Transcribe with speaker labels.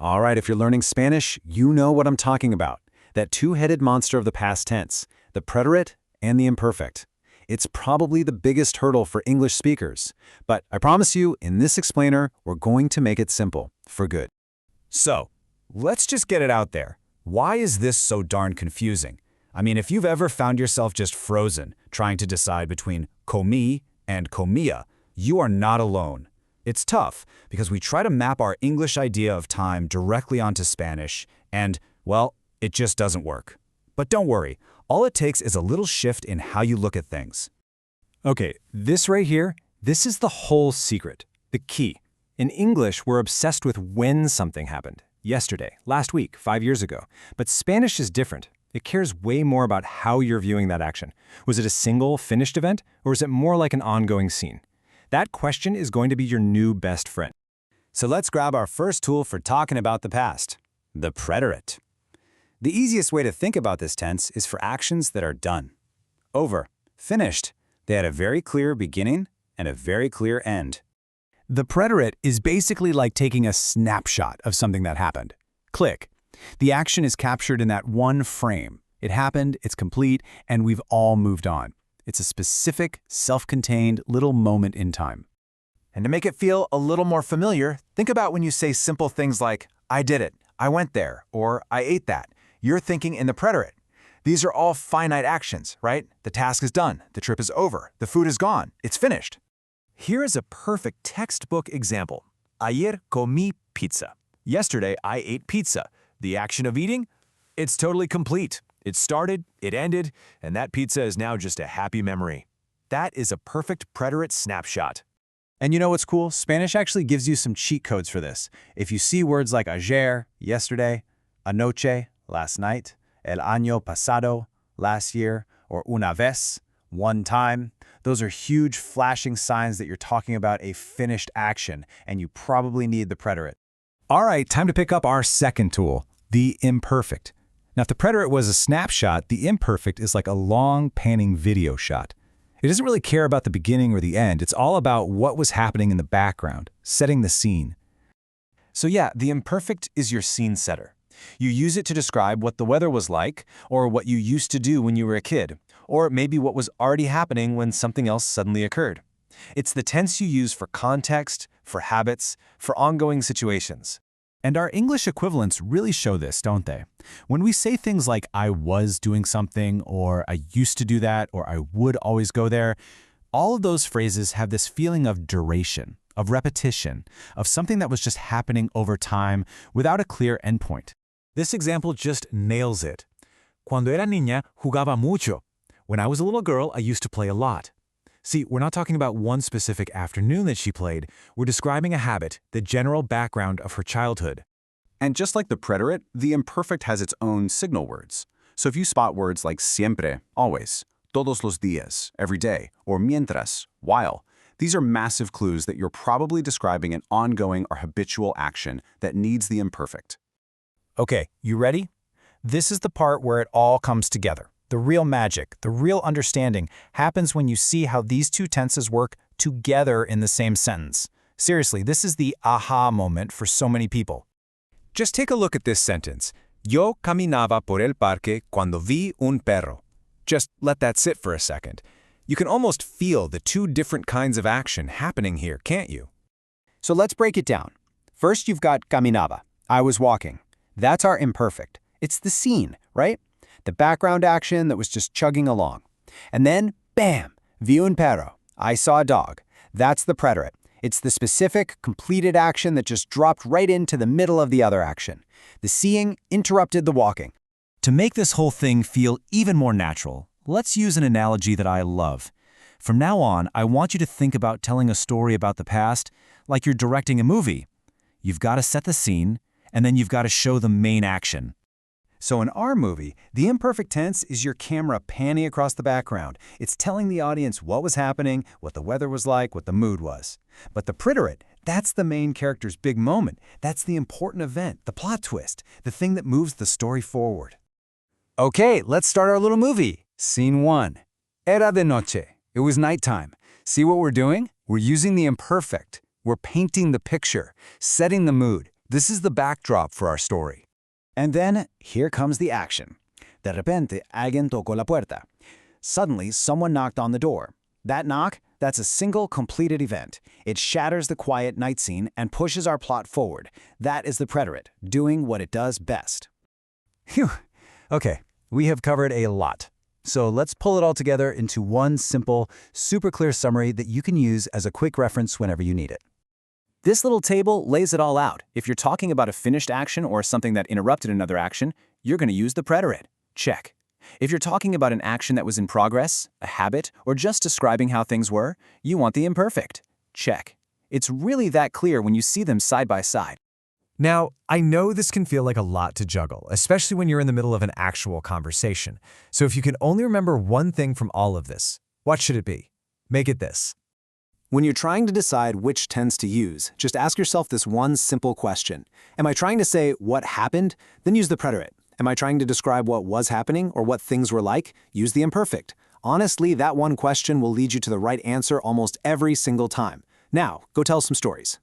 Speaker 1: All right, if you're learning Spanish, you know what I'm talking about. That two-headed monster of the past tense, the preterite and the imperfect. It's probably the biggest hurdle for English speakers. But I promise you, in this explainer, we're going to make it simple, for good.
Speaker 2: So, let's just get it out there. Why is this so darn confusing? I mean, if you've ever found yourself just frozen, trying to decide between comí and comía, you are not alone. It's tough, because we try to map our English idea of time directly onto Spanish, and, well, it just doesn't work. But don't worry, all it takes is a little shift in how you look at things.
Speaker 3: Okay, this right here, this is the whole secret, the key. In English, we're obsessed with when something happened. Yesterday, last week, 5 years ago. But Spanish is different. It cares way more about how you're viewing that action. Was it a single, finished event, or is it more like an ongoing scene? That question is going to be your new best friend.
Speaker 2: So let's grab our first tool for talking about the past, the preterite. The easiest way to think about this tense is for actions that are done. Over, finished. They had a very clear beginning and a very clear end.
Speaker 3: The preterite is basically like taking a snapshot of something that happened. Click. The action is captured in that one frame. It happened, it's complete, and we've all moved on. It's a specific, self-contained little moment in time.
Speaker 4: And to make it feel a little more familiar, think about when you say simple things like, I did it, I went there, or I ate that. You're thinking in the preterite. These are all finite actions, right? The task is done, the trip is over, the food is gone, it's finished.
Speaker 5: Here is a perfect textbook example. Ayer comí pizza. Yesterday, I ate pizza. The action of eating? It's totally complete. It started, it ended, and that pizza is now just a happy memory. That is a perfect preterite snapshot.
Speaker 3: And you know what's cool? Spanish actually gives you some cheat codes for this. If you see words like ayer, yesterday, anoche, last night, el año pasado, last year, or una vez, one time, those are huge flashing signs that you're talking about a finished action, and you probably need the preterite.
Speaker 2: All right, time to pick up our second tool, the imperfect. Now, if the preterite was a snapshot, the imperfect is like a long, panning video shot. It doesn't really care about the beginning or the end. It's all about what was happening in the background, setting the scene.
Speaker 5: So yeah, the imperfect is your scene setter. You use it to describe what the weather was like, or what you used to do when you were a kid, or maybe what was already happening when something else suddenly occurred. It's the tense you use for context, for habits, for ongoing situations.
Speaker 3: And our English equivalents really show this, don't they? When we say things like, I was doing something, or I used to do that, or I would always go there, all of those phrases have this feeling of duration, of repetition, of something that was just happening over time without a clear endpoint.
Speaker 5: This example just nails it. Cuando era niña, jugaba mucho. When I was a little girl, I used to play a lot. See, we're not talking about one specific afternoon that she played. We're describing a habit, the general background of her childhood.
Speaker 1: And just like the preterite, the imperfect has its own signal words. So if you spot words like siempre, always, todos los días, every day, or mientras, while, these are massive clues that you're probably describing an ongoing or habitual action that needs the imperfect.
Speaker 2: Okay, you ready? This is the part where it all comes together. The real magic, the real understanding, happens when you see how these two tenses work together in the same sentence. Seriously, this is the aha moment for so many people. Just take a look at this sentence. Yo caminaba por el parque cuando vi un perro. Just let that sit for a second. You can almost feel the two different kinds of action happening here, can't you?
Speaker 6: So let's break it down. First, you've got caminaba. I was walking. That's our imperfect. It's the scene, right? The background action that was just chugging along. And then, bam, vi un perro. I saw a dog. That's the preterite. It's the specific, completed action that just dropped right into the middle of the other action. The seeing interrupted the walking.
Speaker 3: To make this whole thing feel even more natural, let's use an analogy that I love. From now on, I want you to think about telling a story about the past like you're directing a movie. You've got to set the scene, and then you've got to show the main action.
Speaker 2: So in our movie, the imperfect tense is your camera panning across the background. It's telling the audience what was happening, what the weather was like, what the mood was. But the preterite, that's the main character's big moment. That's the important event, the plot twist, the thing that moves the story forward. Okay, let's start our little movie. Scene 1. Era de noche. It was nighttime. See what we're doing? We're using the imperfect. We're painting the picture, setting the mood,
Speaker 4: This is the backdrop for our story.
Speaker 6: And then, here comes the action. De repente, alguien tocó la puerta. Suddenly, someone knocked on the door. That knock, that's a single completed event. It shatters the quiet night scene and pushes our plot forward. That is the preterite, doing what it does best.
Speaker 2: Phew. Okay, we have covered a lot. So let's pull it all together into one simple, super clear summary that you can use as a quick reference whenever you need it.
Speaker 5: This little table lays it all out. If you're talking about a finished action or something that interrupted another action, you're going to use the preterite. Check. If you're talking about an action that was in progress, a habit, or just describing how things were, you want the imperfect. Check. It's really that clear when you see them side by side.
Speaker 3: Now, I know this can feel like a lot to juggle, especially when you're in the middle of an actual conversation. So if you can only remember one thing from all of this, what should it be? Make it this.
Speaker 6: When you're trying to decide which tense to use, just ask yourself this one simple question. Am I trying to say what happened? Then use the preterite. Am I trying to describe what was happening or what things were like? Use the imperfect. Honestly, that one question will lead you to the right answer almost every single time. Now, go tell some stories.